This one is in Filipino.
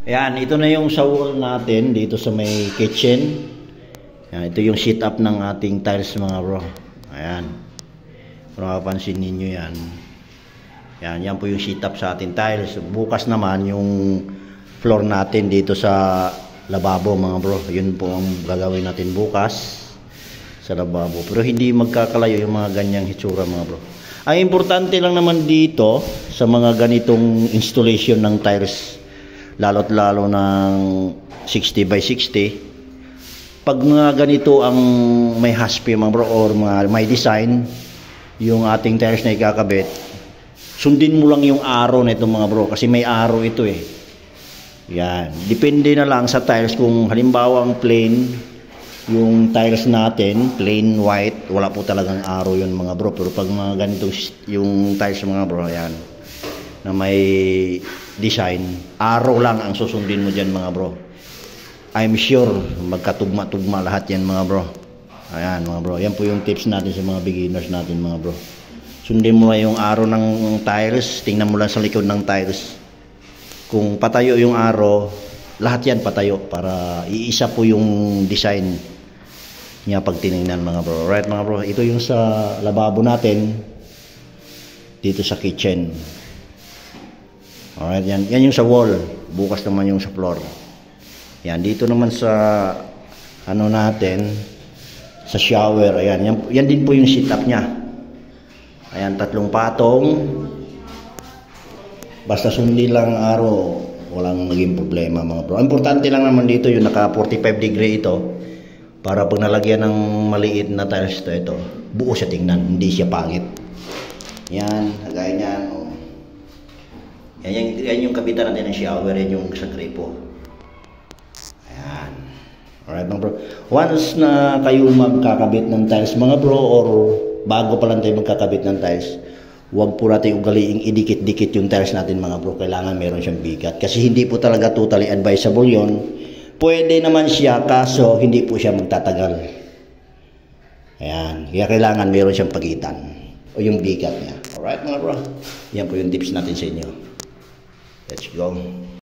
Ayan, ito na yung sa wall natin dito sa may kitchen. Ayan, ito yung sit up ng ating tiles mga bro. Ayan. Kung mapapansin ninyo yan. Ayan, yan po yung sit up sa ating tiles. Bukas naman yung floor natin dito sa lababo mga bro. Yun po ang gagawin natin bukas sa lababo. Pero hindi magkakalayo yung mga ganyang hitsura mga bro. Ang importante lang naman dito sa mga ganitong installation ng tiles, lalo't lalo ng 60 by 60, pag mga ganito ang may haspi mga bro or mga may design yung ating tiles na ikakabit, sundin mo lang yung arrow na ito mga bro, kasi may arrow ito eh. Yan, depende na lang sa tiles. Kung halimbawa ang plain yung tiles natin, plain white, wala po talagang arrow yun mga bro. Pero pag mga ganito yung tiles mga bro, yan, na may design, arrow lang ang susundin mo dyan mga bro. I'm sure magkatugma-tugma lahat yan mga bro. Ayan mga bro, yan po yung tips natin sa mga beginners natin mga bro. Sundin mo lang yung arrow ng tiles, tingnan mo lang sa likod ng tiles. Kung patayo yung arrow, lahat yan patayo para iisa po yung design niya pag tinignan mga bro. Alright mga bro, ito yung sa lababo natin dito sa kitchen. Alright, yan yung sa wall. Bukas naman yung sa floor. Yan, dito naman sa ano natin, sa shower. Ayan, yan din po yung setup nya. Ayan, 3 patong. Basta sundin lang araw, walang naging problema mga bro. Importante lang naman dito yung naka 45 degree ito, para pag nalagyan ng maliit na tiles ito, buo siya tingnan, hindi siya pangit. Yan, kagaya niyan. Oh. Yan yung kabitan natin ng shower, yan yung sa gripo. Ayan. Alright mga bro. Once na kayo magkakabit ng tiles mga bro, or bago pa lang tayo magkakabit ng tiles, huwag po natin ugaliing idikit-dikit yung tiles natin mga bro. Kailangan meron siyang bigat. Kasi hindi po talaga totally advisable yon. Pwede naman siya, kaso hindi po siya magtatagal. Ayan. Kaya kailangan meron siyang pagitan o yung bigat niya. Alright mga bro. Yan po yung tips natin sa inyo. Let's go.